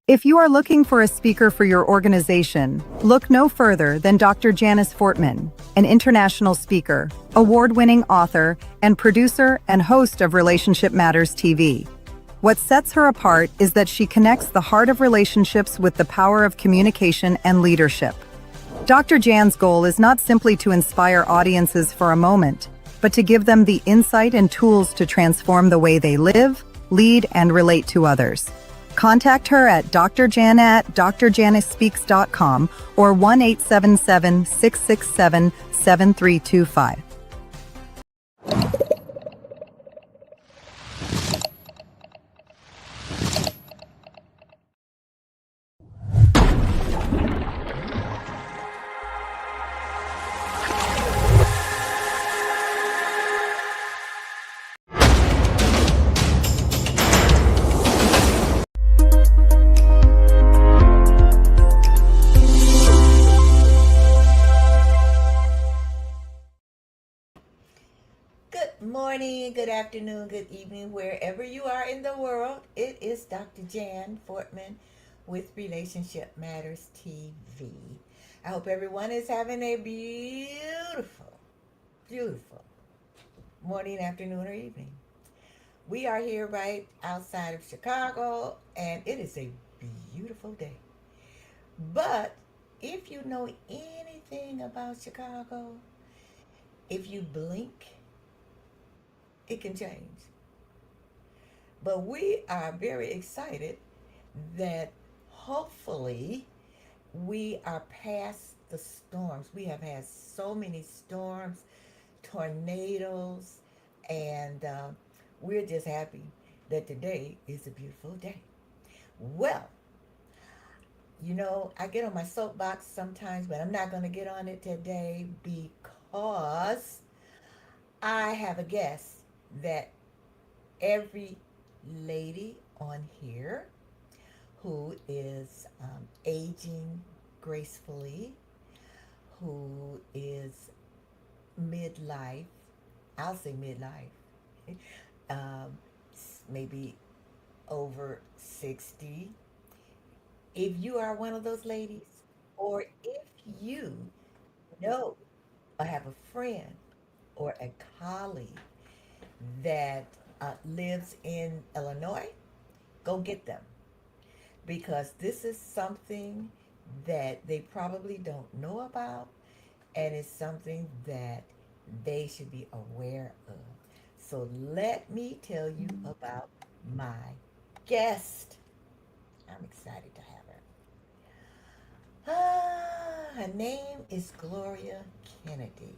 If you are looking for a speaker for your organization, look no further than Dr. Janice Fortman, an international speaker, award-winning author, and producer and host of Relationship Matters TV. What sets her apart is that she connects the heart of relationships with the power of communication and leadership. Dr. Jan's goal is not simply to inspire audiences for a moment, but to give them the insight and tools to transform the way they live, lead, and relate to others. Contact her at drjan@drjanicespeaks.com or 1-877-667-7325. Good morning, good afternoon, good evening, wherever you are in the world. It is Dr. Jan Fortman with Relationship Matters TV. I hope everyone is having a beautiful morning, afternoon, or evening. We are here right outside of Chicago, and it is a beautiful day. But if you know anything about Chicago, if you blink, it can change. But we are very excited that hopefully we are past the storms. We have had so many storms, tornadoes, and we're just happy that today is a beautiful day. Well, you know, I get on my soapbox sometimes, but I'm not going to get on it today because I have a guest that every lady on here who is aging gracefully, who is midlife, I'll say midlife, maybe over 60. If you are one of those ladies, or if you know or have a friend or a colleague that lives in Illinois, go get them. Because this is something that they probably don't know about, and it's something that they should be aware of. So let me tell you about my guest. I'm excited to have her. Her name is Gloria Kennedy.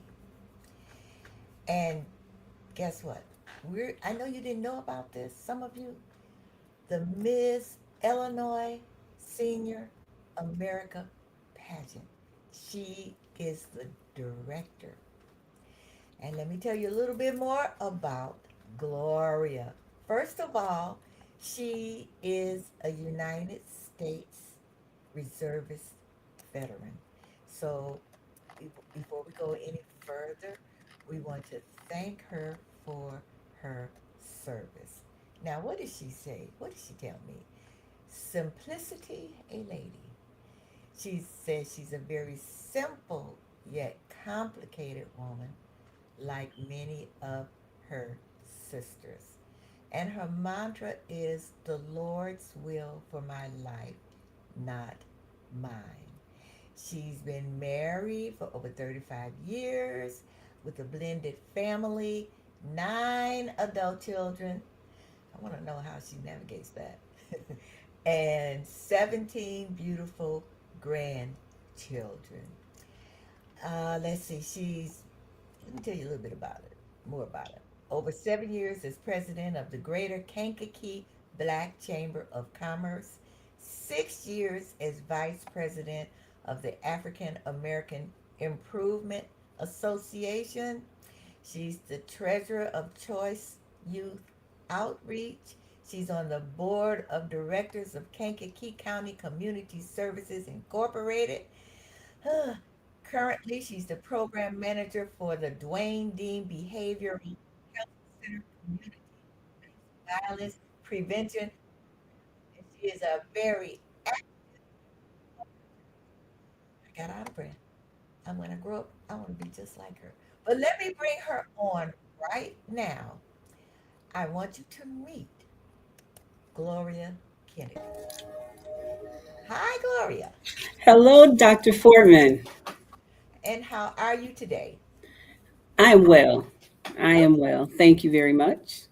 And guess what? I know you didn't know about this, some of you. The Miss Illinois Senior America Pageant. She is the director. And let me tell you a little bit more about Gloria. First of all, she is a United States Reservist veteran. So before we go any further, We want to thank her for her service. Now, what did she say? What did she tell me? Simplicity, a lady. She says she's a very simple yet complicated woman, like many of her sisters. And her mantra is the Lord's will for my life, not mine. She's been married for over 35 years with a blended family, 9 adult children. I want to know how she navigates that. And 17 beautiful grandchildren. Let's see, let me tell you a little bit about it, more about it. Over 7 years as president of the Greater Kankakee Black Chamber of Commerce, 6 years as vice president of the African American Improvement Association. She's the treasurer of Choice Youth Outreach. She's on the board of directors of Kankakee County Community Services Incorporated. Currently, she's the program manager for the Dwayne Dean Behavioral Health Center Community Violence Prevention. And she is a very active. I got out of breath. I'm going to grow up. I want to be just like her. But let me bring her on right now. I want you to meet Gloria Kennedy. Hi, Gloria. Hello, Dr. Foreman. And how are you today? I'm well. I am Okay. well. Thank you very much.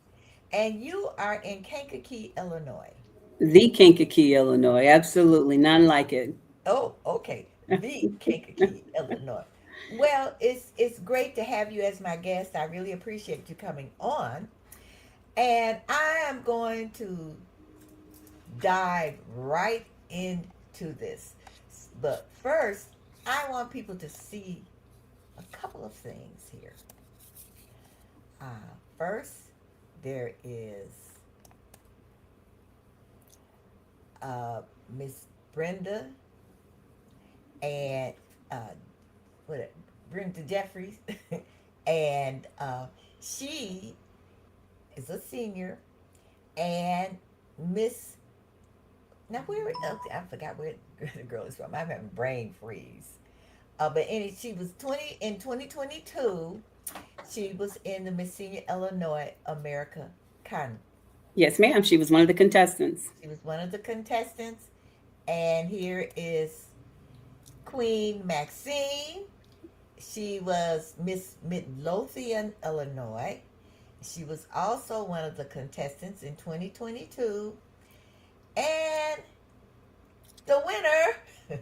And you are in Kankakee, Illinois. The Kankakee, Illinois. Absolutely. None like it. Oh, okay. The Kankakee, Illinois. Well, it's great to have you as my guest. I really appreciate you coming on. And I am going to dive right into this. But first, I want people to see a couple of things here. First, there is Miss Brenda and uh, what Brenda Jeffries, and she is a senior, and Miss. Now where I forgot where the girl is from. I'm having brain freeze. But she was 20 in 2022. She was in the Miss Senior Illinois America Con. Yes, ma'am. She was one of the contestants. She was one of the contestants, and here is Queen Maxine. She was Miss Midlothian, Illinois. She was also one of the contestants in 2022. And the winner,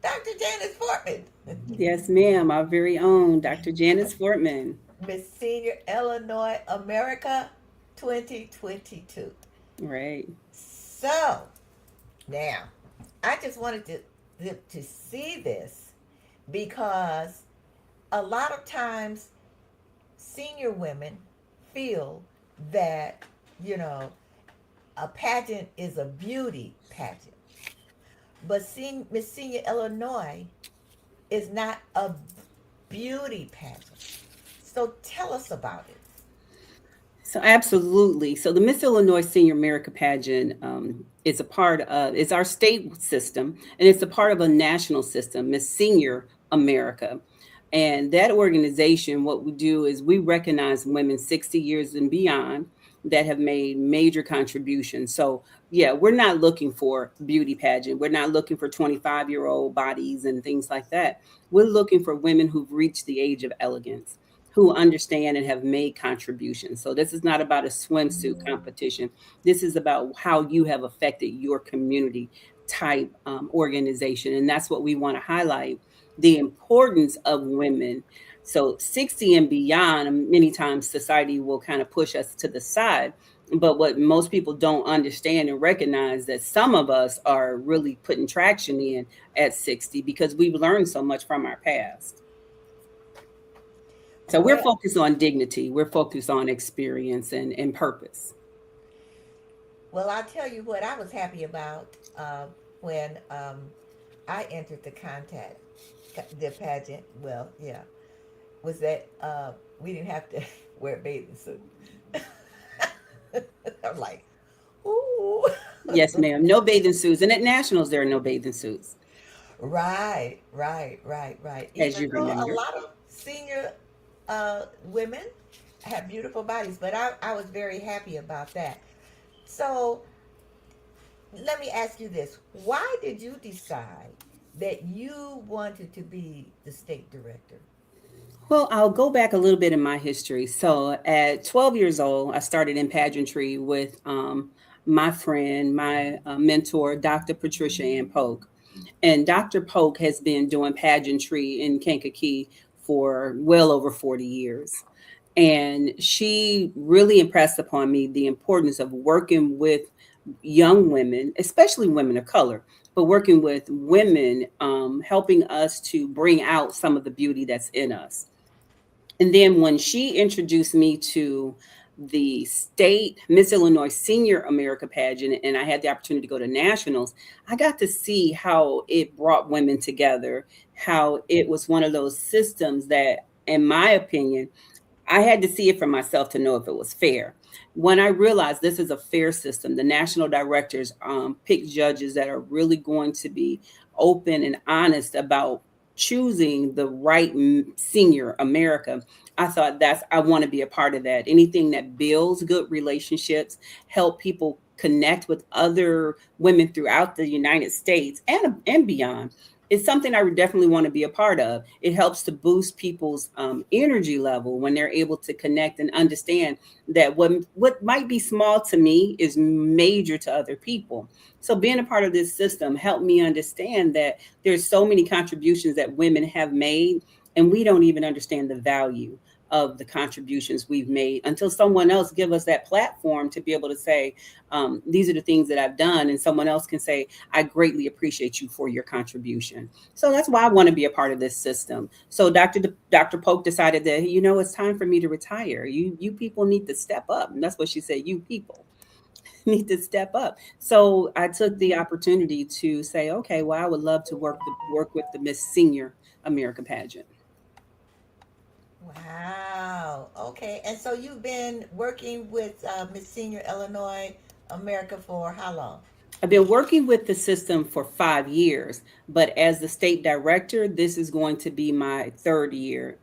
Dr. Janice Fortman, Yes, ma'am. Our very own Dr. Janice Fortman. Miss Senior Illinois America 2022. Right. So, now, I just wanted to see this because a lot of times senior women feel that, you know, a pageant is a beauty pageant. But Miss Senior Illinois is not a beauty pageant. So tell us about it. So absolutely. So the Miss Illinois Senior America Pageant is a part of it's our state system, and it's a part of a national system, Miss Senior America. And that organization, what we do is we recognize women 60 years and beyond that have made major contributions. So yeah, we're not looking for beauty pageant. We're not looking for 25-year-old bodies and things like that. We're looking for women who've reached the age of elegance, who understand and have made contributions. So this is not about a swimsuit competition. This is about how you have affected your community type organization. And that's what we want to highlight, the importance of women. So 60 and beyond, many times society will kind of push us to the side. But what most people don't understand and recognize that some of us are really putting traction in at 60 because we've learned so much from our past. So we're Well, focused on dignity. We're focused on experience and purpose. well, I'll tell you what I was happy about when I entered the pageant. Well, yeah, was that we didn't have to wear a bathing suit. I'm like, ooh. Yes, ma'am. No bathing suits. And at nationals, there are no bathing suits, Right, right, right, right. as Even you though a remember. lot of senior women have beautiful bodies, but I was very happy about that. So let me ask you this. Why did you decide that you wanted to be the state director? Well, I'll go back a little bit in my history. So at 12 years old, I started in pageantry with my friend, my mentor, Dr. Patricia Ann Polk. And Dr. Polk has been doing pageantry in Kankakee for well over 40 years. And she really impressed upon me the importance of working with young women, especially women of color, but working with women, helping us to bring out some of the beauty that's in us. And then when she introduced me to the state Miss Illinois Senior America pageant, and I had the opportunity to go to nationals, I got to see how it brought women together, how it was one of those systems that, in my opinion, I had to see it for myself to know if it was fair. When I realized this is a fair system, the national directors pick judges that are really going to be open and honest about choosing the right senior America. I thought I want to be a part of that. Anything that builds good relationships, help people connect with other women throughout the United States and beyond. It's something I would definitely want to be a part of. It helps to boost people's energy level when they're able to connect and understand that what might be small to me is major to other people. So being a part of this system helped me understand that there's so many contributions that women have made, and we don't even understand the value of the contributions we've made until someone else give us that platform to be able to say, these are the things that I've done, and someone else can say, I greatly appreciate you for your contribution. So that's why I want to be a part of this system. So Dr. Polk decided that, it's time for me to retire. You people need to step up. And that's what she said, you people need to step up. So I took the opportunity to say, okay, well, I would love to work with the Miss Senior America pageant. Wow. Okay. And so you've been working with Miss Senior Illinois America for how long? I've been working with the system for 5 years, but as the state director, this is going to be my third year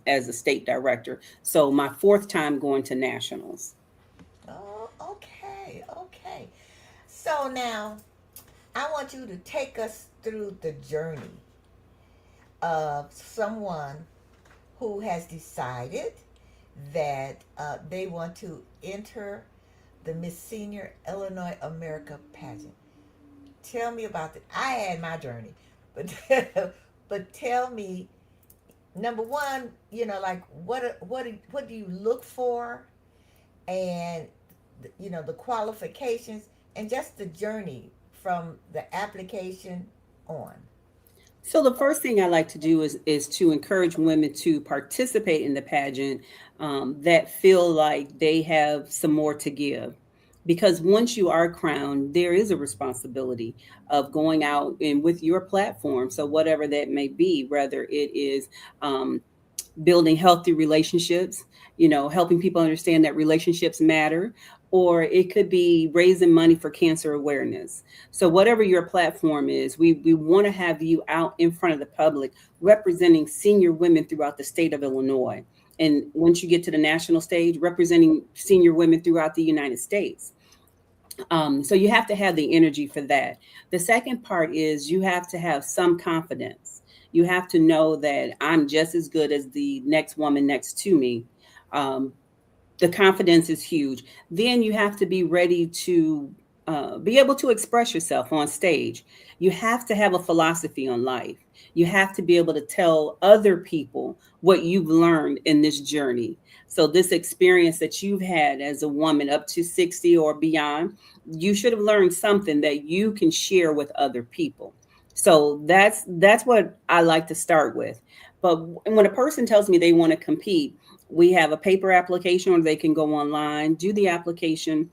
as a state director. So my fourth time going to nationals. Oh, okay. Okay. So now I want you to take us through the journey of someone who has decided that they want to enter the Miss Senior Illinois America pageant. Tell me about it. I had my journey, but but tell me, number one, like what do you look for, and the qualifications, and just the journey from the application on. So the first thing I like to do is to encourage women to participate in the pageant that feel like they have some more to give. Because once you are crowned, there is a responsibility of going out and with your platform. So whatever that may be, whether it is building healthy relationships, helping people understand that relationships matter, or it could be raising money for cancer awareness. So whatever your platform is, we want to have you out in front of the public representing senior women throughout the state of Illinois. And once you get to the national stage, representing senior women throughout the United States. So you have to have the energy for that. The second part is you have to have some confidence. You have to know that I'm just as good as the next woman next to me. Um, the confidence is huge. Then you have to be ready to be able to express yourself on stage. You have to have a philosophy on life. You have to be able to tell other people what you've learned in this journey. So this experience that you've had as a woman up to 60 or beyond, you should have learned something that you can share with other people. So that's what I like to start with. But when a person tells me they want to compete, we have a paper application, or they can go online, do the application,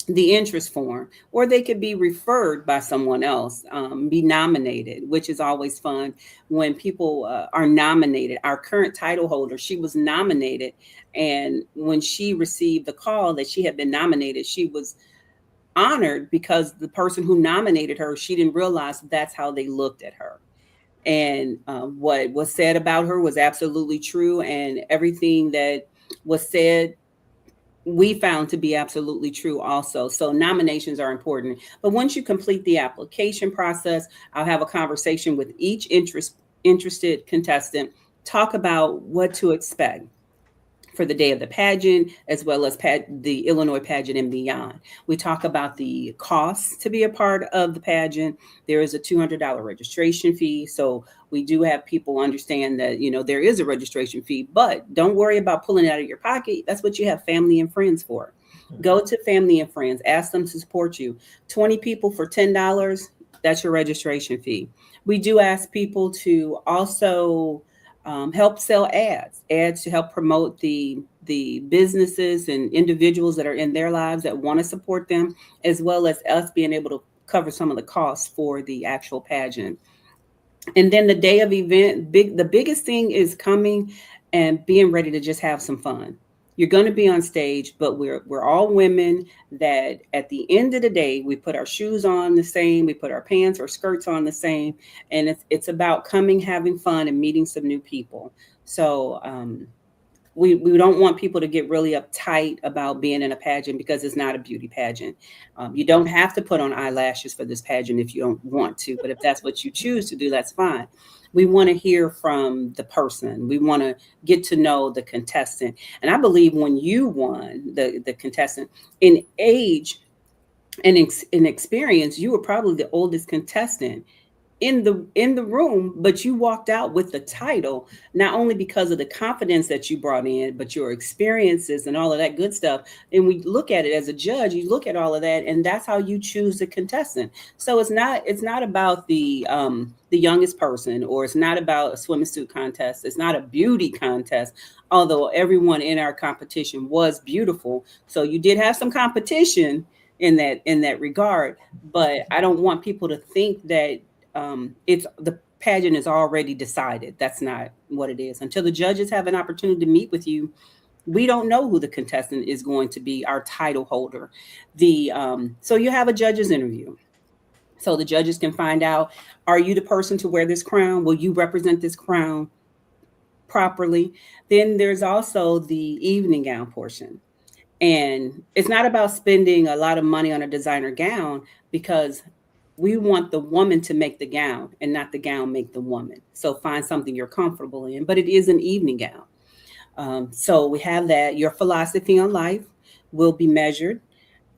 the interest form, or they could be referred by someone else, be nominated, which is always fun when people are nominated. Our current title holder, she was nominated, and when she received the call that she had been nominated, she was honored because the person who nominated her, she didn't realize that's how they looked at her. And what was said about her was absolutely true, and everything that was said we found to be absolutely true also. So nominations are important. But once you complete the application process, I'll have a conversation with each interested contestant, talk about what to expect for the day of the pageant, as well as the Illinois pageant and beyond. We talk about the costs to be a part of the pageant. There is a $200 registration fee. So we do have people understand that, there is a registration fee, but don't worry about pulling it out of your pocket. That's what you have family and friends for. Go to family and friends, ask them to support you. 20 people for $10, that's your registration fee. We do ask people to also help sell ads to help promote the businesses and individuals that are in their lives that want to support them, as well as us being able to cover some of the costs for the actual pageant. And then the day of event, the biggest thing is coming and being ready to just have some fun. You're going to be on stage, but we're all women that at the end of the day, we put our shoes on the same, we put our pants or skirts on the same, and it's about coming, having fun, and meeting some new people. So we don't want people to get really uptight about being in a pageant because it's not a beauty pageant. You don't have to put on eyelashes for this pageant if you don't want to, but if that's what you choose to do, that's fine. We want to hear from the person. We want to get to know the contestant. And I believe when you won, the contestant, in age and in experience, you were probably the oldest contestant in the room, but you walked out with the title, not only because of the confidence that you brought in, but your experiences and all of that good stuff. And we look at it as a judge, you look at all of that, and that's how you choose the contestant. So it's not about the youngest person, or it's not about a swimsuit contest, it's not a beauty contest, although everyone in our competition was beautiful. So you did have some competition in that regard, but I don't want people to think that it's the pageant is already decided. That's not what it is. Until the judges have an opportunity to meet with you, we don't know who the contestant is going to be, our title holder. So you have a judge's interview. So the judges can find out, are you the person to wear this crown? Will you represent this crown properly? Then there's also the evening gown portion. And it's not about spending a lot of money on a designer gown, because we want the woman to make the gown and not the gown make the woman. So find something you're comfortable in, but it is an evening gown. So we have that. Your philosophy on life will be measured.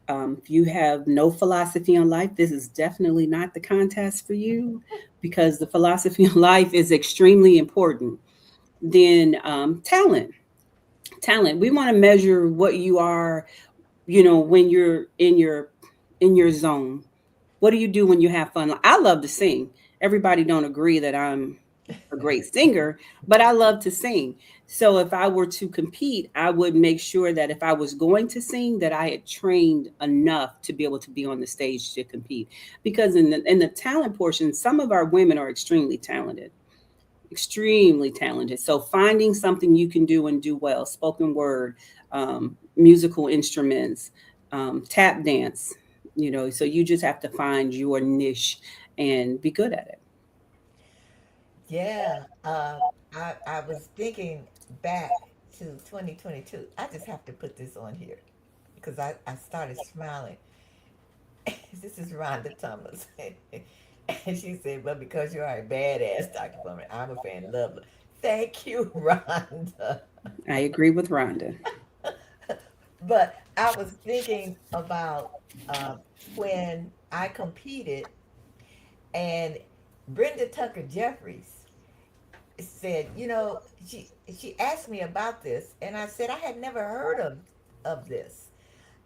If you have no philosophy on life, this is definitely not the contest for you, because the philosophy on life is extremely important. Then talent. We want to measure what you are, when you're in your zone. What do you do when you have fun? I love to sing. Everybody don't agree that I'm a great singer, but I love to sing. So if I were to compete, I would make sure that if I was going to sing, that I had trained enough to be able to be on the stage to compete. Because in the talent portion, some of our women are extremely talented, extremely talented. So finding something you can do and do well, spoken word, musical instruments, tap dance, so you just have to find your niche and be good at it. Yeah, I was thinking back to 2022. I just have to put this on here because I started smiling. This is Rhonda Thomas. And she said, well, because you are a badass, Dr. Plummer, I'm a fan. Love her. Thank you, Rhonda. I agree with Rhonda. But I was thinking about uh, when I competed, and Brenda Tucker Jeffries said, she asked me about this, and I said I had never heard of this,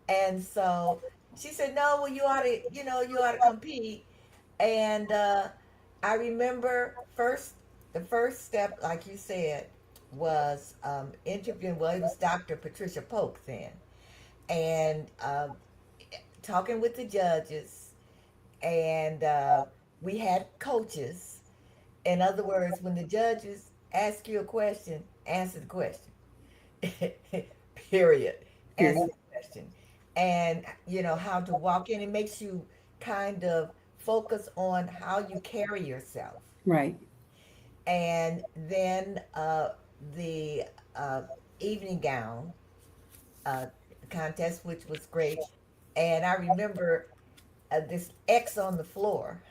and so she said, no, well, you ought to compete, and I remember the first step, like you said, was interviewing. Well, it was Dr. Patricia Polk then, and talking with the judges, and we had coaches. In other words, when the judges ask you a question, answer the question. Period. Answer Period. the question. And how to walk in. It makes you kind of focus on how you carry yourself. Right. And then the evening gown uh, contest, which was great. And I remember this X on the floor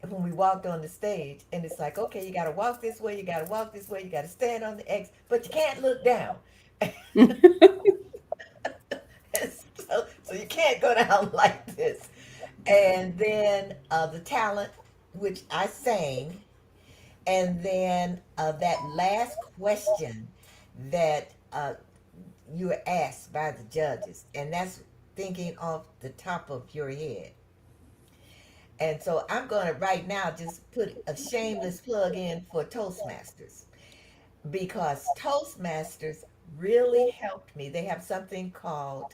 when we walked on the stage, and it's like, okay, you got to walk this way, you got to walk this way, you got to stand on the X, but you can't look down. So you can't go down like this. And then the talent, which I sang, and then that last question that you were asked by the judges, and that's thinking off the top of your head. And so I'm going to right now just put a shameless plug in for Toastmasters, because Toastmasters really helped me. They have something called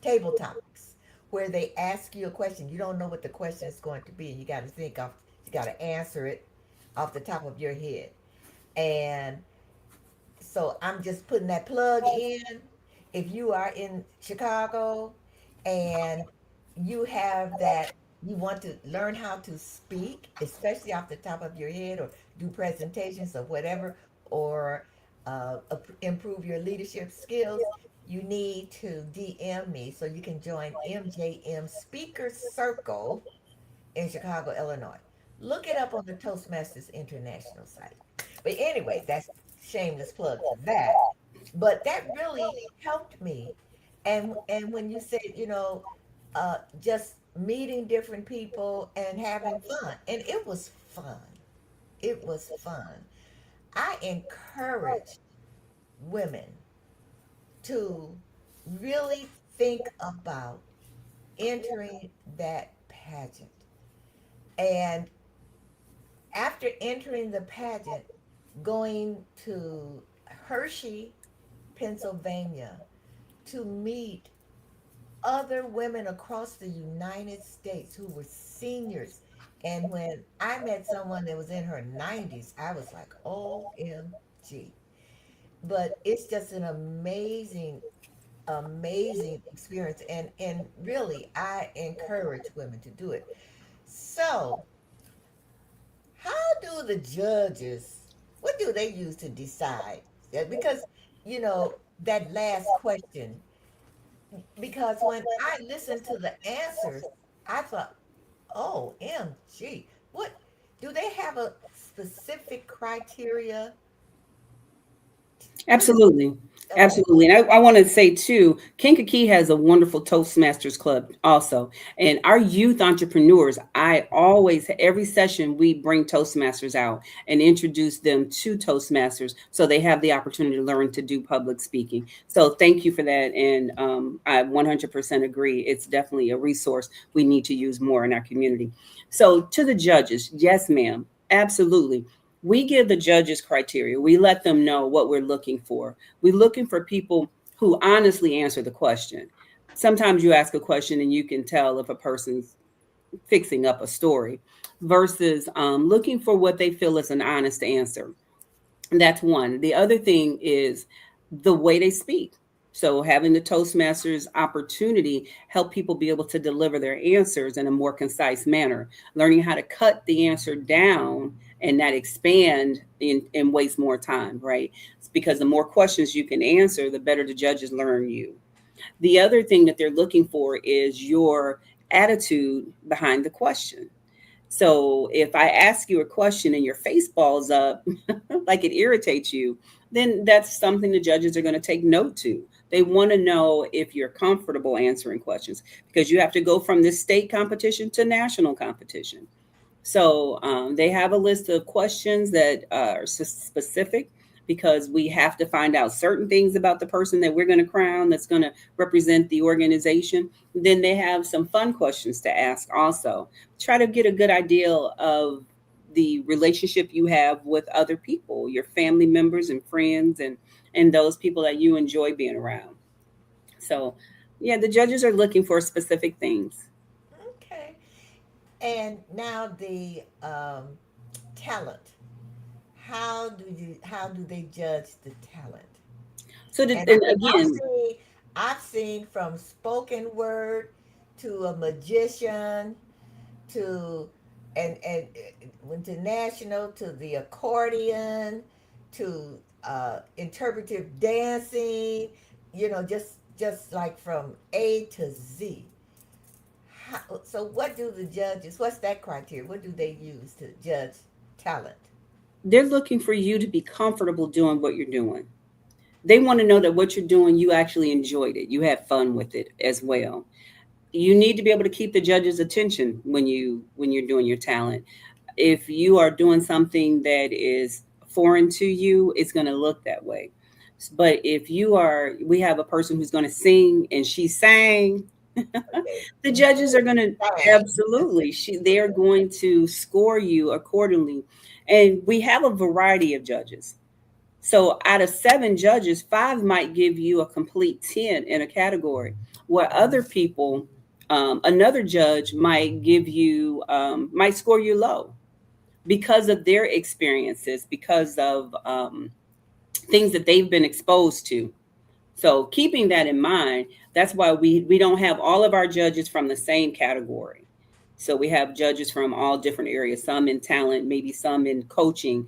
table topics, where they ask you a question. You don't know what the question is going to be. You got to you got to answer it off the top of your head. And so I'm just putting that plug in. If you are in Chicago and you have that, you want to learn how to speak, especially off the top of your head, or do presentations or whatever, or improve your leadership skills, you need to DM me so you can join MJM Speaker Circle in Chicago, Illinois. Look it up on the Toastmasters International site. But anyway, that's shameless plug for that. But that really helped me. And when you said, just meeting different people and having fun, and it was fun. It was fun. I encourage women to really think about entering that pageant. And after entering the pageant, going to Hershey, Pennsylvania, to meet other women across the United States who were seniors. And when I met someone that was in her 90s, I was like, OMG. But it's just an amazing, amazing experience. And really, I encourage women to do it. So, how do the judges, what do they use to decide? Yeah, because, that last question, because when I listened to the answers, I thought, OMG, what do they have a specific criteria to Absolutely. okay. Absolutely. And I want to say too, Kankakee has a wonderful Toastmasters club also. And our youth entrepreneurs, I always, every session, we bring Toastmasters out and introduce them to Toastmasters so they have the opportunity to learn to do public speaking. So thank you for that. And I 100% agree. It's definitely a resource we need to use more in our community. So to the judges, yes, ma'am. Absolutely. We give the judges criteria. We let them know what we're looking for. We're looking for people who honestly answer the question. Sometimes you ask a question and you can tell if a person's fixing up a story versus looking for what they feel is an honest answer. That's one. The other thing is the way they speak. So having the Toastmasters opportunity help people be able to deliver their answers in a more concise manner, learning how to cut the answer down and not expand and waste more time, right? It's because the more questions you can answer, the better the judges learn you. The other thing that they're looking for is your attitude behind the question. So if I ask you a question and your face balls up, like it irritates you, then that's something the judges are going to take note to. They want to know if you're comfortable answering questions because you have to go from this state competition to national competition. So they have a list of questions that are specific because we have to find out certain things about the person that we're going to crown that's going to represent the organization. Then they have some fun questions to ask also. Try to get a good idea of the relationship you have with other people, your family members and friends and those people that you enjoy being around. So Yeah, the judges are looking for specific things. Okay. And now the talent. How do they judge the talent? So, And and I've again, seen I've seen from spoken word to a magician to and went to national to the accordion to interpretive dancing. Just like from A to Z. So what do the judges? What's that criteria? What do they use to judge talent? they're looking for you to be comfortable doing what you're doing. They want to know that what you're doing, you actually enjoyed it. You had fun with it as well. You need to be able to keep the judge's attention when you're doing your talent. If you are doing something that is foreign to you, it's going to look that way. But if we have a person who's going to sing and she sang, Okay. the And judges are going to bang. absolutely, they are going to score you accordingly. And we have a variety of judges. So out of 7 judges, 5 might give you a complete 10 in a category, where other people, another judge might might score you low because of their experiences, because of things that they've been exposed to. So keeping that in mind, that's why we don't have all of our judges from the same category. So we have judges from all different areas, some in talent, maybe some in coaching,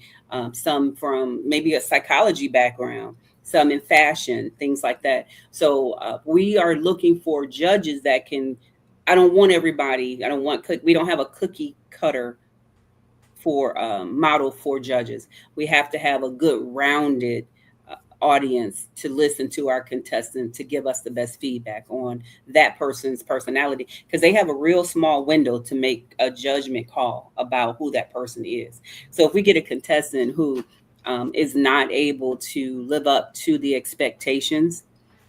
some from maybe a psychology background, some in fashion, things like that. So we are looking for judges that can. I don't want everybody. I don't want. We don't have a cookie cutter for model for judges. We have to have a good rounded audience to listen to our contestant to give us the best feedback on that person's personality, because they have a real small window to make a judgment call about who that person is. So if we get a contestant who is not able to live up to the expectations,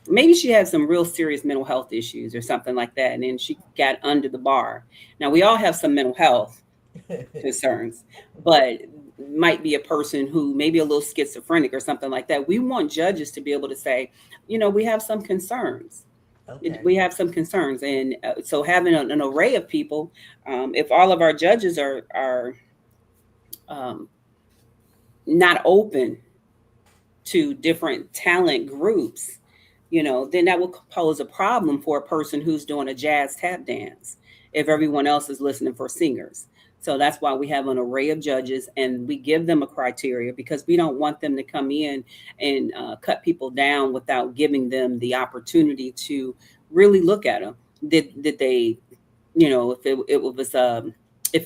maybe she has some real serious mental health issues or something like that, and then she got under the bar. Now we all have some mental health concerns, but might be a person who may be a little schizophrenic or something like that. We want judges to be able to say, we have some concerns. Okay. We have some concerns, and so having an array of people, if all of our judges are um, not open to different talent groups, then that will pose a problem for a person who's doing a jazz tap dance if everyone else is listening for singers. So that's why we have an array of judges and we give them a criteria, because we don't want them to come in and cut people down without giving them the opportunity to really look at them. Did they, if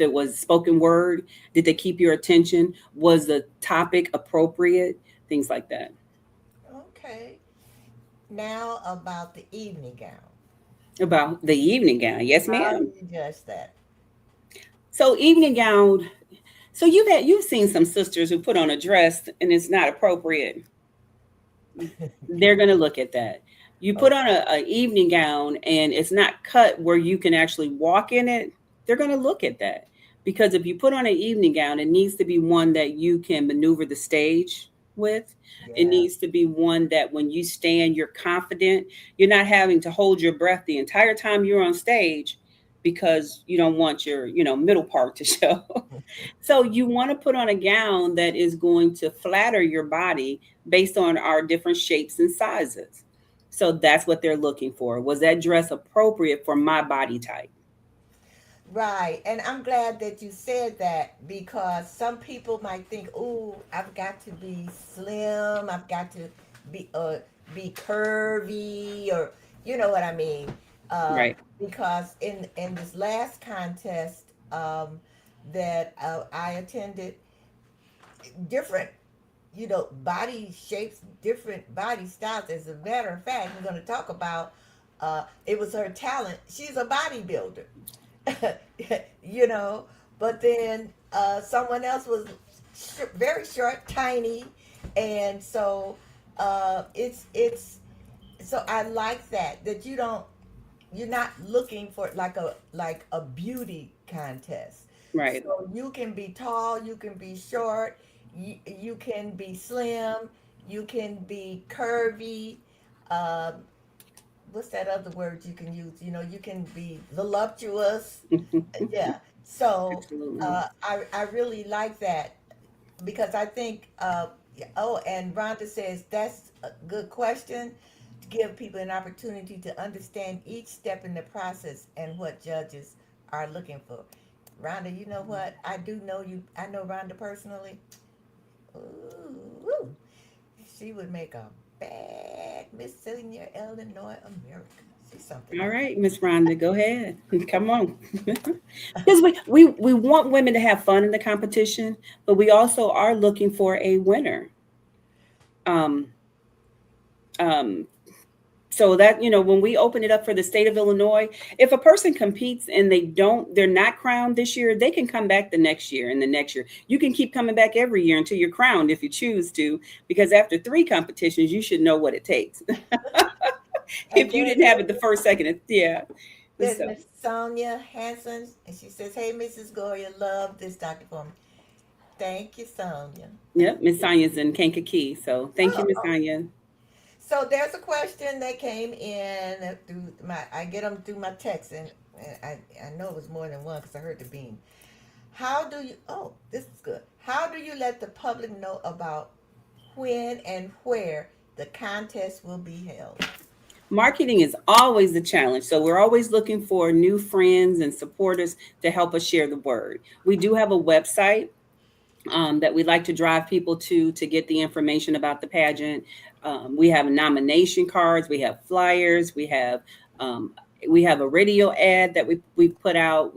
it was spoken word, did they keep your attention? Was the topic appropriate? Things like that. Okay. Now about the evening gown. About the evening gown. Yes, How do ma'am. you judge that? So evening gown. So you've seen some sisters who put on a dress and it's not appropriate. They're gonna look at that. You put on Okay. a evening gown and it's not cut where you can actually walk in it. They're gonna look at that, because if you put on an evening gown, it needs to be one that you can maneuver the stage with. It Yeah. needs to be one that when you stand, you're confident. You're not having to hold your breath the entire time you're on stage because you don't want your, middle part to show. So you want to put on a gown that is going to flatter your body based on our different shapes and sizes. So that's what they're looking for. Was that dress appropriate for my body type? Right. And I'm glad that you said that because some people might think, "Ooh, I've got to be slim. I've got to be curvy, or you know what I mean." Right. Because in this last contest that I attended, different body shapes, different body styles. As a matter of fact, we're going to talk about it was her talent. She's a bodybuilder. you know but then someone else was very short, tiny, and so it's so I like that you're not looking for like a beauty contest. Right. So you can be tall, you can be short, you can be slim, you can be curvy, um, what's that other word you can use? You know, you can be voluptuous. Yeah. So Absolutely. I really like that because I think, oh, and Rhonda says that's a good question to give people an opportunity to understand each step in the process and what judges are looking for. Rhonda, you know what? I do know you. I know Rhonda personally. Ooh, she would make a bad Miss Senior Illinois America. She's something All else. right, Miss Rhonda, go ahead. Come on. Because we want women to have fun in the competition, but we also are looking for a winner. Um, um, so that, when we open it up for the state of Illinois, if a person competes and they're not crowned this year, they can come back the next year and the next year. You can keep coming back every year until you're crowned if you choose to, because after 3 competitions, you should know what it takes. And If you then didn't have it the first, second, yeah. there's So, Miss Sonia Hanson, and she says, "Hey, Mrs. Gloria, love this Dr. Foreman. Thank you, Sonia. yeah, Thank Miss you." Sonya's in Kankakee. So thank you, Oh, Miss oh. Sonya. So there's a question that came in through my. I get them through my text, and I know it was more than one because I heard the beam. How do you? Oh, this is good. How do you let the public know about when and where the contest will be held? Marketing is always a challenge. So we're always looking for new friends and supporters to help us share the word. We do have a website that we like to drive people to get the information about the pageant. We have nomination cards, we have flyers, um, we have a radio ad that we put out.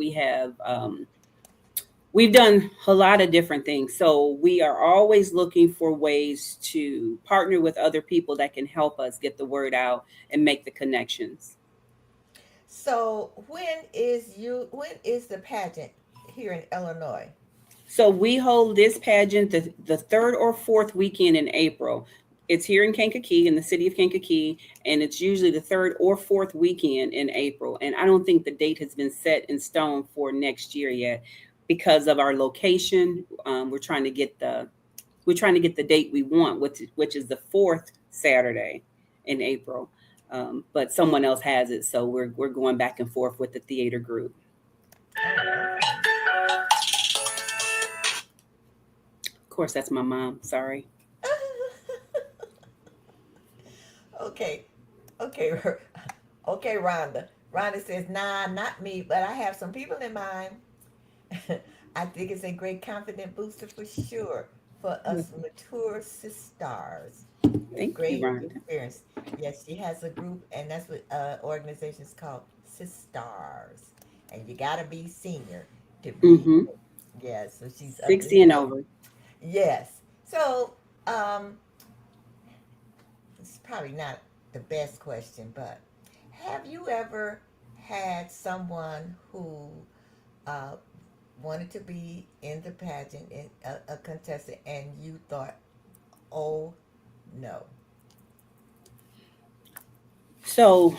We've done a lot of different things. So we are always looking for ways to partner with other people that can help us get the word out and make the connections. So when is the pageant here in Illinois? So we hold this pageant the third or fourth weekend in April. It's here in Kankakee, in the city of Kankakee, and it's usually the third or fourth weekend in April. And I don't think the date has been set in stone for next year yet because of our location. We're trying to get the date we want, which is the fourth Saturday in April. But someone else has it, so we're going back and forth with the theater group. Oh, okay. Of course, that's my mom. Sorry. Okay, okay, okay, Rhonda. Rhonda says, "Nah, not me, but I have some people in mind." I think it's a great confident booster for sure for us mature sisters. A Thank you, great Rhonda. experience. Yes, she has a group, and that's what organization is called Sisters. And you gotta be senior to be. Mm-hmm. Yes, so she's up to 60 and date. over. Yes. So, it's probably not the best question, but have you ever had someone who uh, wanted to be in the pageant, a contestant, and you thought, oh no? So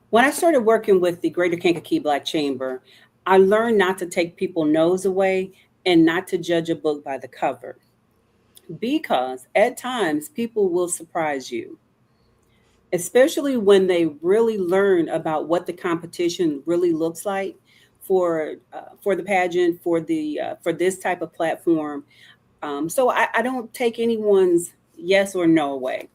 when I started working with the Greater Kankakee Black Chamber, I learned not to take people's nose away and not to judge a book by the cover because at times people will surprise you, especially when they really learn about what the competition really looks like for the pageant for this type of platform. So I don't take anyone's yes or no away.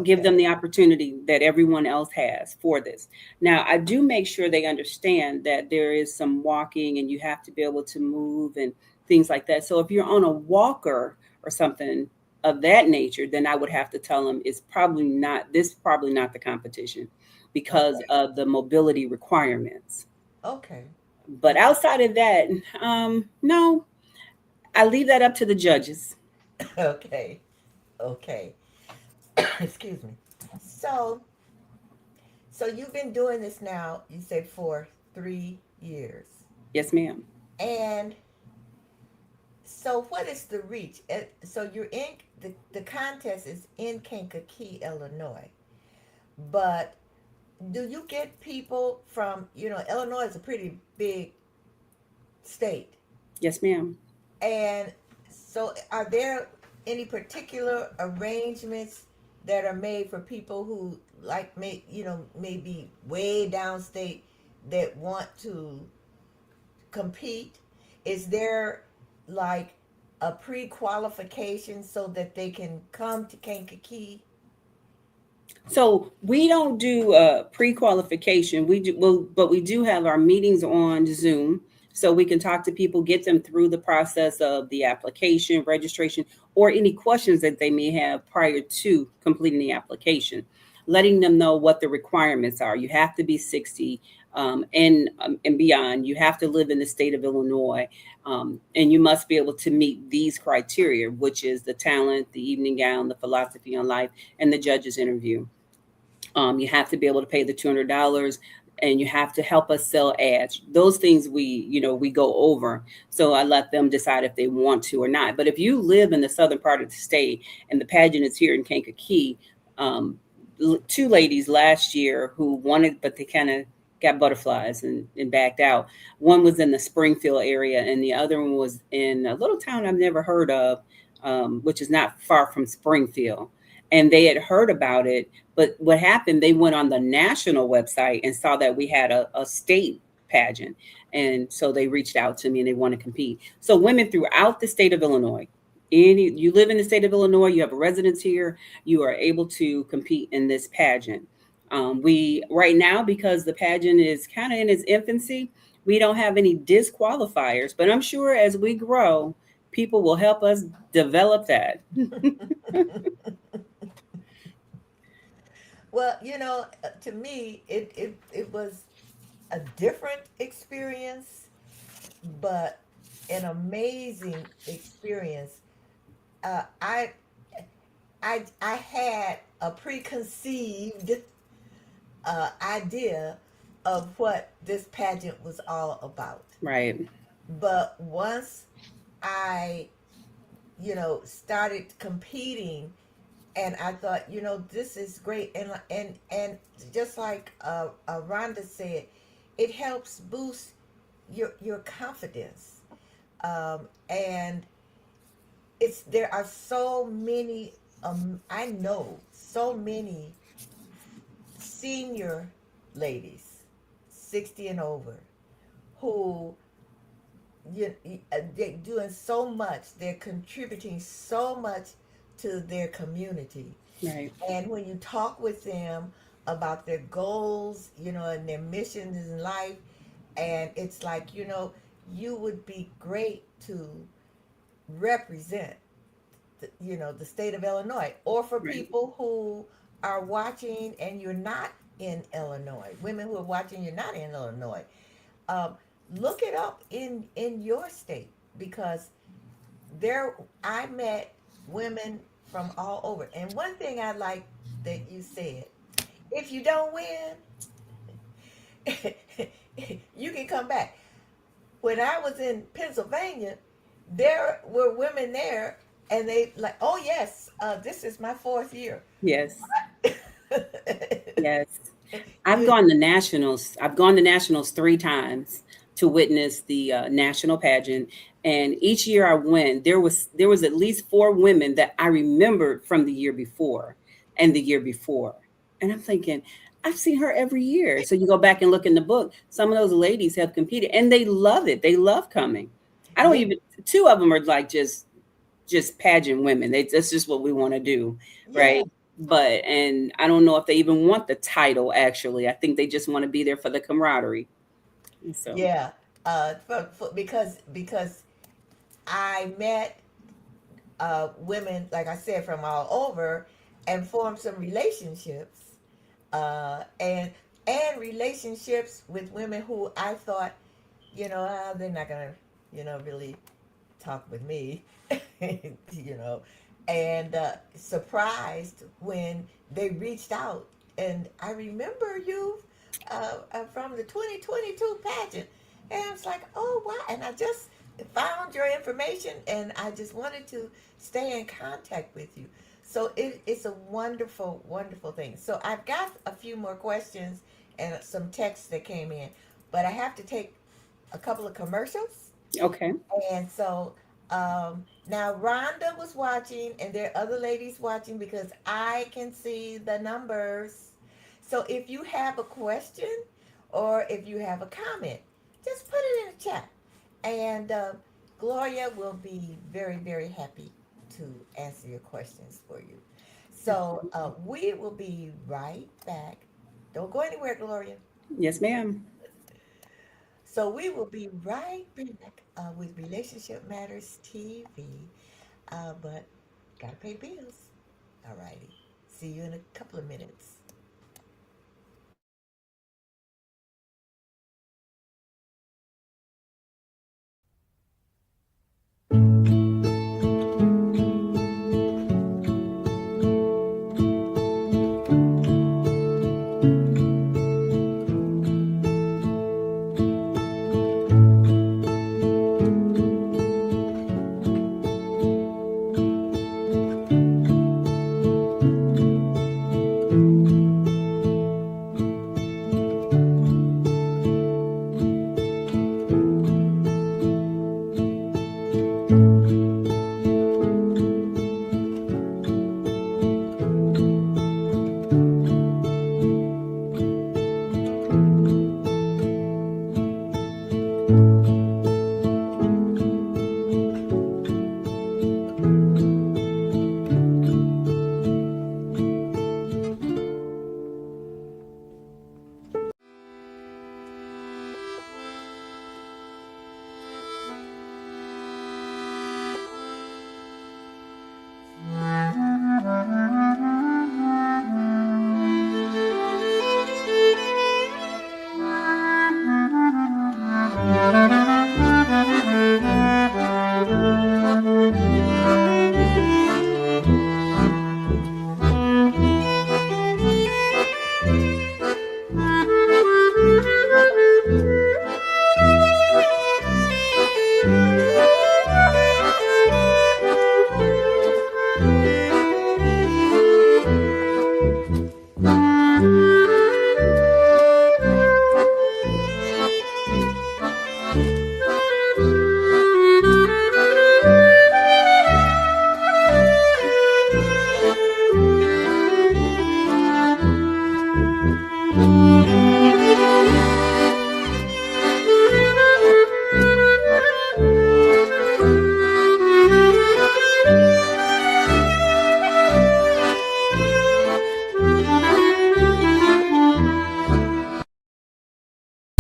Give them Okay. the opportunity that everyone else has for this. Now, I do make sure they understand that there is some walking and you have to be able to move and things like that. So if you're on a walker or something of that nature, then I would have to tell them probably not the competition because Okay. of the mobility requirements. Okay. But Okay. outside of that, no, I leave that up to the judges. Okay. Okay. Excuse me. So, so you've been doing this now, you say, for 3 years. Yes, ma'am. And so what is the reach? So you're in the contest is in Kankakee, Illinois. But do you get people from, Illinois is a pretty big state. Yes, ma'am. And so are there any particular arrangements that are made for people who like maybe way downstate that want to compete? Is there like a pre-qualification so that they can come to Kankakee? So we don't do pre-qualification. We do well, but we do have our meetings on Zoom, so we can talk to people, get them through the process of the application, registration, or any questions that they may have prior to completing the application. Letting them know what the requirements are. You have to be 60 and beyond. You have to live in the state of Illinois, and you must be able to meet these criteria, which is the talent, the evening gown, the philosophy on life, and the judge's interview. You have to be able to pay the $200, and you have to help us sell ads. Those things we go over. So I let them decide if they want to or not. But if you live in the southern part of the state and the pageant is here in Kankakee, um, two ladies last year who wanted, but they kind of got butterflies and backed out. One was in the Springfield area, and the other one was in a little town I've never heard of, which is not far from Springfield. And they had heard about it, but what happened, they went on the national website and saw that we had a state pageant. And so they reached out to me and they want to compete. So women throughout the state of Illinois, you live in the state of Illinois, you have a residence here, you are able to compete in this pageant. We right now, because the pageant is kind of in its infancy, we don't have any disqualifiers, but I'm sure as we grow, people will help us develop that. Well, to me, it was a different experience, but an amazing experience. Uh, I I had a preconceived idea of what this pageant was all about. Right. But once I, started competing, and I thought, this is great, and just like Rhonda said, it helps boost your confidence, and there are so many. I know so many senior ladies, 60 and over, who they're doing so much. They're contributing so much to their community. Right. And when you talk with them about their goals, and their missions in life, and it's like, you would be great to represent, the state of Illinois. Or for Right. people who are watching and you're not in Illinois, women who are watching, you're not in Illinois, um, look it up in your state, because there I met women from all over. And one thing I like that you said, if you don't win, you can come back. When I was in Pennsylvania, there were women there, and they like, oh yes, this is my fourth year. Yes. Yes. I've You, gone to nationals. I've gone to nationals 3 times to witness the national pageant, and each year I went, there was at least 4 women that I remembered from the year before and the year before, and I'm thinking, I've seen her every year. So you go back and look in the book. Some of those ladies have competed, and they love it. They love coming. I don't yeah, even. 2 of them are like just pageant women. That's just what we want to do, yeah, right? But and I don't know if they even want the title. Actually, I think they just want to be there for the camaraderie. And so, yeah. Because I met women, like I said, from all over, and formed some relationships, and relationships with women who I thought, they're not gonna, really talk with me, you know, and surprised when they reached out. And I remember you from the 2022 pageant. And I was like, oh, wow. And I just found your information, and I just wanted to stay in contact with you. So it's a wonderful, wonderful thing. So I've got a few more questions and some texts that came in, but I have to take a couple of commercials. okay. And so now Rhonda was watching, and there are other ladies watching, because I can see the numbers. So if you have a question or if you have a comment, just put it in the chat. And Gloria will be very, very happy to answer your questions for you. So we will be right back. Don't go anywhere, Gloria. Yes, ma'am. So we will be right back with Relationship Matters TV. But gotta pay bills. All righty. See you in a couple of minutes.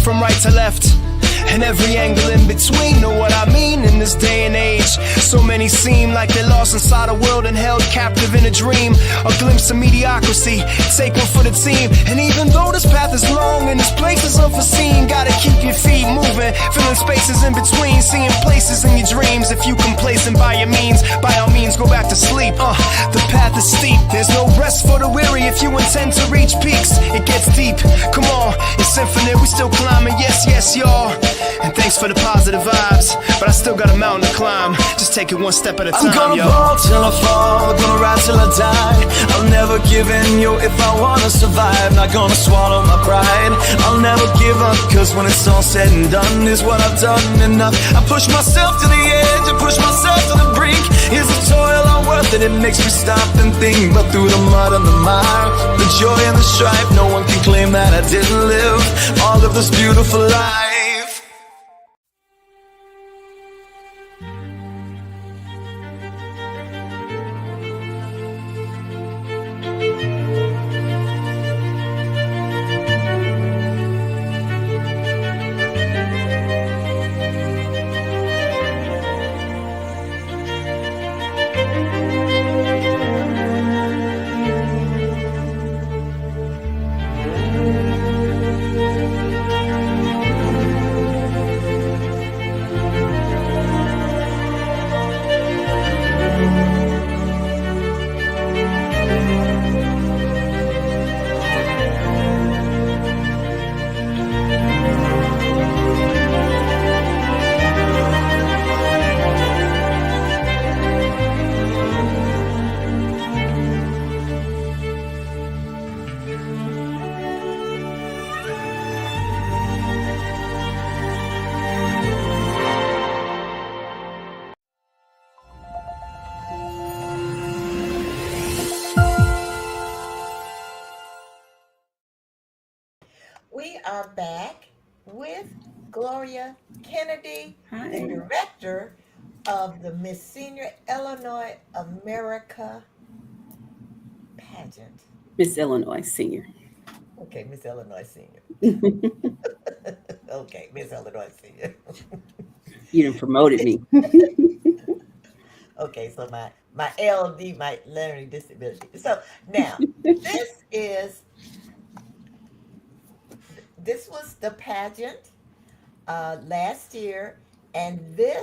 From right to left, and every angle in between. Know what I mean? In this day and age, so many seem like they're lost inside a world and held captive in a dream. A glimpse of mediocrity, take one for the team. And even though this path is long and this place is unforeseen, gotta keep your feet moving, filling spaces in between, seeing places in your dreams. If you complacent by your means, by all means go back to sleep. The path is steep, there's no rest for the weary. If you intend to reach peaks, it gets deep. Come on, it's infinite, we still climbing. Yes, yes, y'all. And thanks for the positive vibes, but I still got a mountain to climb. Just take it one step at a time, I'm gonna yo. fall till I fall, gonna ride till I die. I'll never give in, yo, if I wanna survive. Not gonna swallow my pride, I'll never give up. Cause when it's all said and done, is what I've done enough. I push myself to the edge, I push myself to the brink. Is the toil all worth it? It makes me stop and think. But through the mud and the mire, the joy and the strife, no one can claim that I didn't live all of this beautiful life. are back with Gloria Kennedy, the Hi, director of the Miss Senior Illinois America Pageant. Miss Illinois Senior. Okay, Miss Illinois Senior. Okay, Miss Illinois Senior. You done promoted me. Okay, so my LD, my learning disability. So now this is this was the pageant last year, and the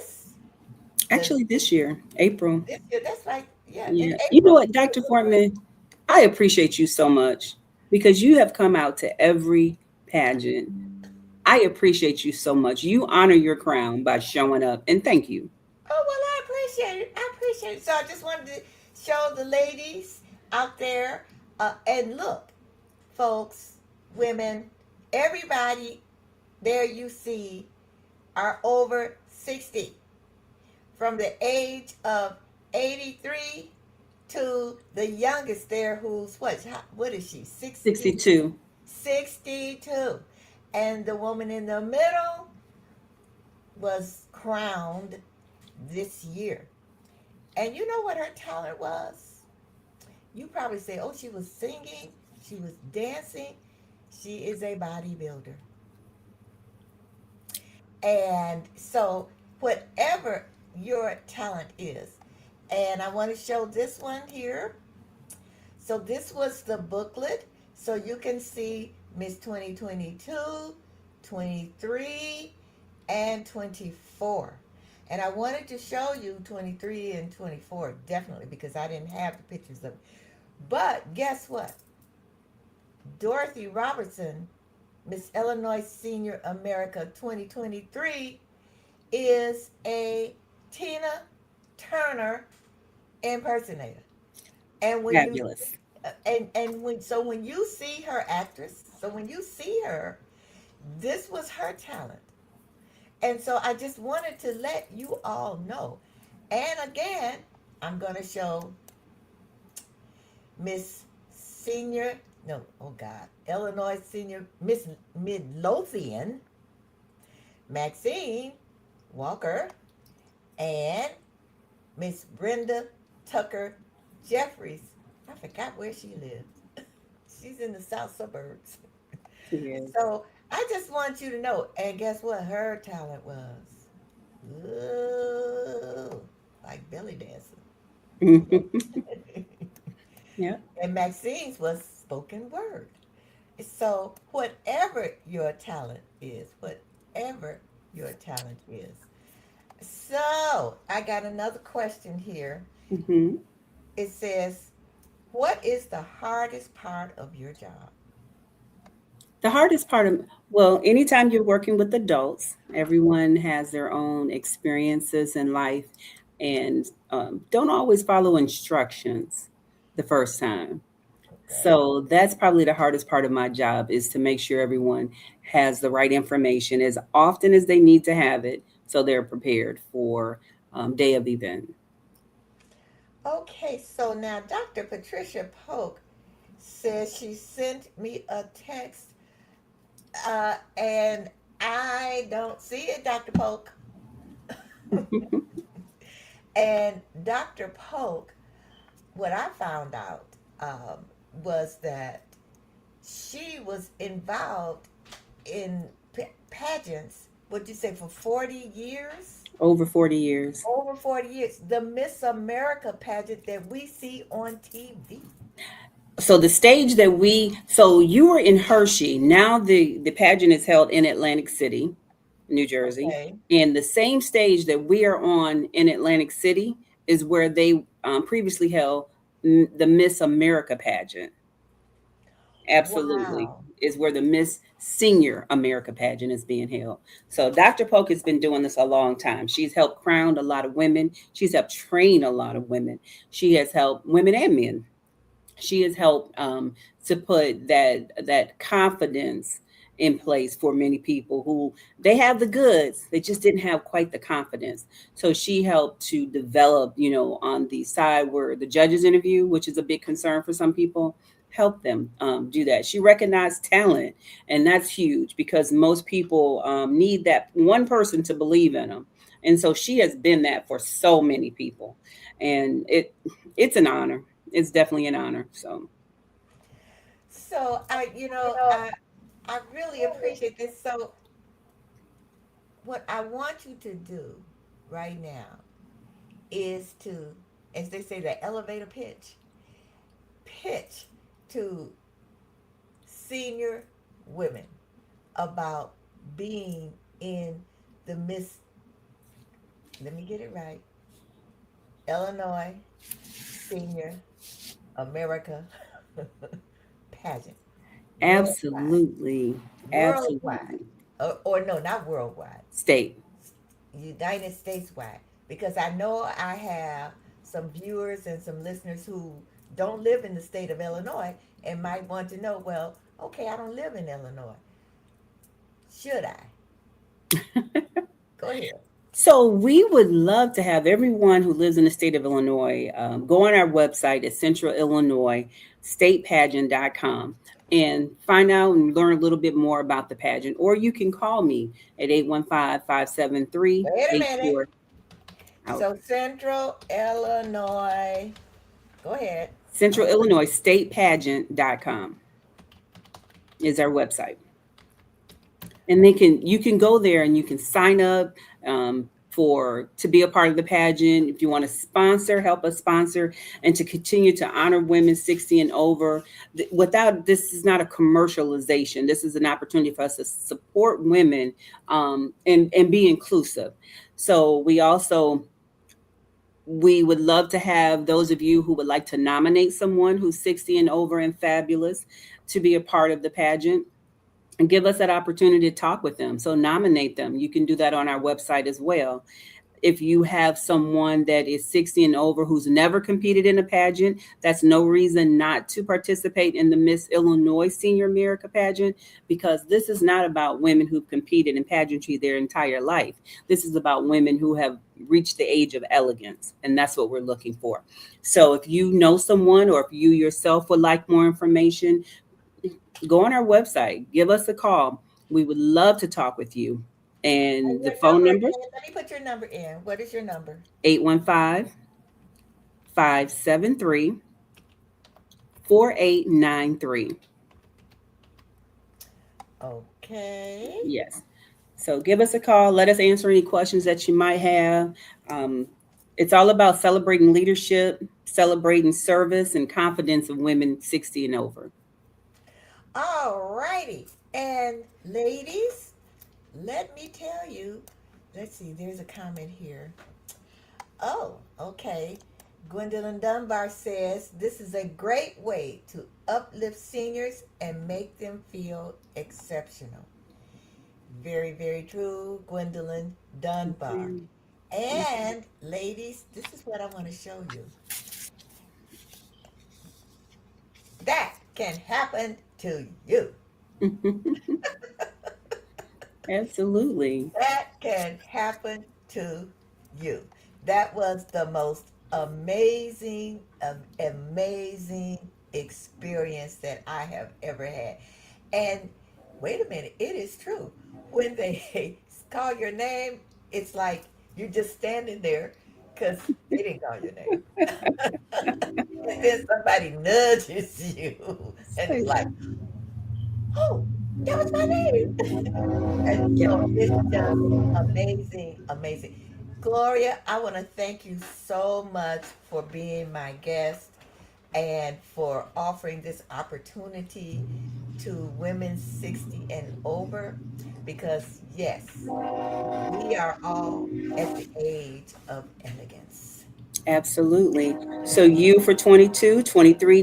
Actually, this year, April. this year, that's right, yeah, in Yeah. You know April. what, Dr. Fortman, I appreciate you so much because you have come out to every pageant. I appreciate you so much. You honor your crown by showing up, and thank you. Oh well, I appreciate it. I appreciate it. So I just wanted to show the ladies out there, and look, folks, women, everybody there you see are over 60, from the age of 83 to the youngest there, who's what is she, 60? 62. 62. And the woman in the middle was crowned this year. And you know what her talent was? You probably say, oh, she was singing, she was dancing. She is a bodybuilder. And so, whatever your talent is, and I want to show this one here. So, this was the booklet. So, you can see Miss 2022, 23, and 24. And I wanted to show you 23 and 24 definitely because I didn't have the pictures of it. But guess what? Dorothy Robertson, Miss Illinois Senior America 2023, is a Tina Turner impersonator. And when you Fabulous. when you see her actress, so when you see her, this was her talent. And so I just wanted to let you all know. And again, I'm going to show Miss Senior, no, oh God, Illinois Senior, Miss Midlothian, Maxine Walker, and Miss Brenda Tucker Jeffries. I forgot where she lives. She's in the south suburbs. Yes. So I just want you to know. And guess what? Her talent was, ooh, like belly dancing. Yeah. And Maxine's was spoken word. So whatever your talent is, whatever your talent is. So I got another question here. Hmm. It says, what is the hardest part of your job? The hardest part of, well, anytime you're working with adults, everyone has their own experiences in life and don't always follow instructions the first time. Okay. So that's probably the hardest part of my job is to make sure everyone has the right information as often as they need to have it so they're prepared for day of event. Okay, so now Dr. Patricia Polk says she sent me a text, and I don't see it, Dr. Polk. And Dr. Polk, what I found out was that she was involved in pageants, what'd you say, for 40 years? Over 40 years. Over 40 years. The Miss America pageant that we see on TV. So the stage that so you were in Hershey. Now the pageant is held in Atlantic City, New Jersey. Okay. And the same stage that we are on in Atlantic City is where they previously held the Miss America pageant. Absolutely. Wow. Is where the Miss Senior America pageant is being held. So Dr. Polk has been doing this a long time. She's helped crown a lot of women. She's helped train a lot of women. She has helped women and men. She has helped to put that confidence in place for many people who they have the goods, they just didn't have quite the confidence. So she helped to develop, on the side where the judges interview, which is a big concern for some people, help them do that. She recognized talent, and that's huge because most people need that one person to believe in them. And so she has been that for so many people, and it's an honor. It's definitely an honor. So So I really appreciate this. So what I want you to do right now is to, as they say, the elevator pitch to senior women about being in the Miss, let me get it right, Illinois Senior America Pageant. Worldwide. absolutely, Worldwide. absolutely, Or no, not worldwide. state. United States wide. Because I know I have some viewers and some listeners who don't live in the state of Illinois and might want to know, well, okay, I don't live in Illinois. Should I? Go ahead. So we would love to have everyone who lives in the state of Illinois go on our website at Central Illinois statepageant.com and find out and learn a little bit more about the pageant. Or you can call me at 815-573-84. Wait a minute. Out. So Central Illinois. Go ahead. Central Illinois statepageant.com is our website. And you can go there and you can sign up to be a part of the pageant. If you want to help us sponsor, and to continue to honor women 60 and over. This is not a commercialization. This is an opportunity for us to support women and be inclusive. So we would love to have those of you who would like to nominate someone who's 60 and over and fabulous to be a part of the pageant, and give us that opportunity to talk with them. So nominate them. You can do that on our website as well. If you have someone that is 60 and over who's never competed in a pageant, that's no reason not to participate in the Miss Illinois Senior America Pageant, because this is not about women who've competed in pageantry their entire life. This is about women who have reached the age of elegance, and that's what we're looking for. So if you know someone, or if you yourself would like more information, go on our website, give us a call. We would love to talk with you. And the phone number? Let me put your number in. What is your number? 815-573-4893. Okay. Yes. So give us a call. Let us answer any questions that you might have. It's all about celebrating leadership, celebrating service and confidence of women 60 and over. All righty. And ladies, let me tell you, let's see, there's a comment here. Oh, okay. Gwendolyn Dunbar says, this is a great way to uplift seniors and make them feel exceptional. Very, very true, Gwendolyn Dunbar. Mm-hmm. And ladies, this is what I want to show you. That can happen to you. Absolutely. That can happen to you. That was the most amazing experience that I have ever had. And wait a minute, it is true. When they call your name, it's like you're just standing there because they didn't call your name. And then somebody nudges you and it's like, oh, that was my name. And so it's just amazing. Gloria, I want to thank you so much for being my guest and for offering this opportunity to women 60 and over, because yes, we are all at the age of elegance. Absolutely. So you for 22, 23,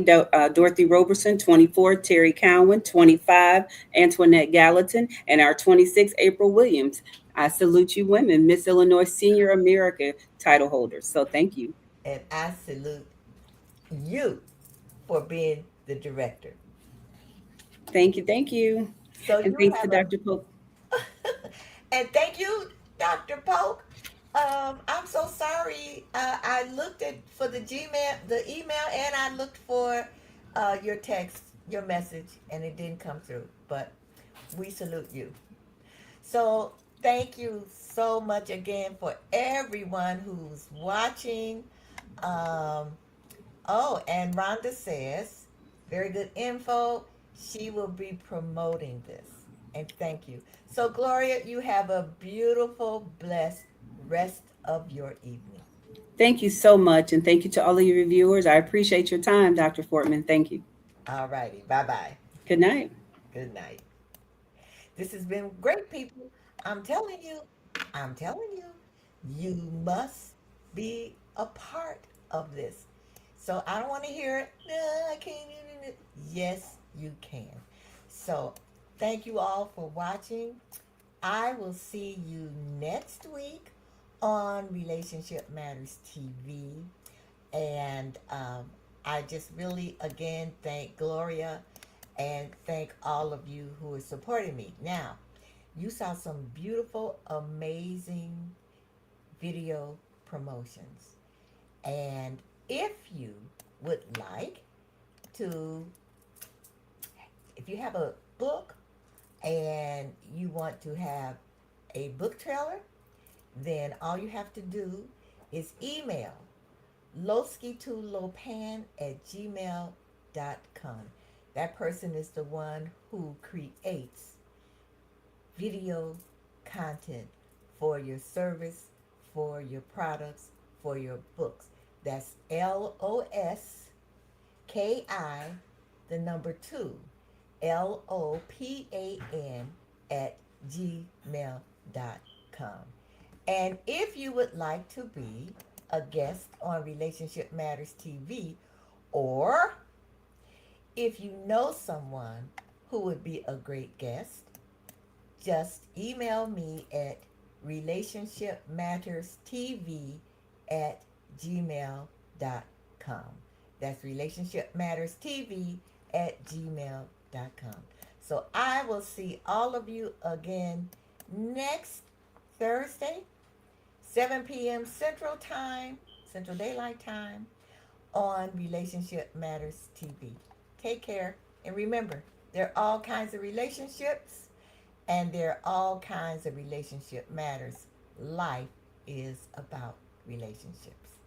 Dorothy Roberson, 24, Terry Cowan, 25, Antoinette Gallatin, and our 26, April Williams. I salute you women, Miss Illinois Senior America title holders. So thank you. And I salute you for being the director. Thank you. So and thanks to Dr. Polk. And thank you, Dr. Polk. I'm so sorry. I looked for the email, and I looked for your text, your message, and it didn't come through. But we salute you. So thank you so much again for everyone who's watching. Um, oh, and Rhonda says, very good info. She will be promoting this. And thank you. So, Gloria, you have a beautiful, blessed rest of your evening. Thank you so much. And thank you to all of your viewers. I appreciate your time, Dr. Fortman. Thank you. All righty. Bye bye. Good night. Good night. This has been great, people. I'm telling you, I'm telling you, you must be a part of this. So I don't want to hear it. No, I can't. Yes, you can. So thank you all for watching. I will see you next week on Relationship Matters TV. And I just really, again, thank Gloria and thank all of you who are supporting me. Now, you saw some beautiful, amazing video promotions. And if you would like to, if you have a book and you want to have a book trailer, then all you have to do is email lowski2lopan@gmail.com. That person is the one who creates video content for your service, for your products, for your books. That's LOSKI, the number 2, LOPAN@gmail.com. And if you would like to be a guest on Relationship Matters TV, or if you know someone who would be a great guest, just email me at relationshipmatterstv@gmail.com. That's relationshipmatterstv@gmail.com. So I will see all of you again next Thursday, 7 p.m. Central Daylight Time, on Relationship Matters TV. Take care, and remember, there are all kinds of relationships, and there are all kinds of relationship matters. Life is about relationships.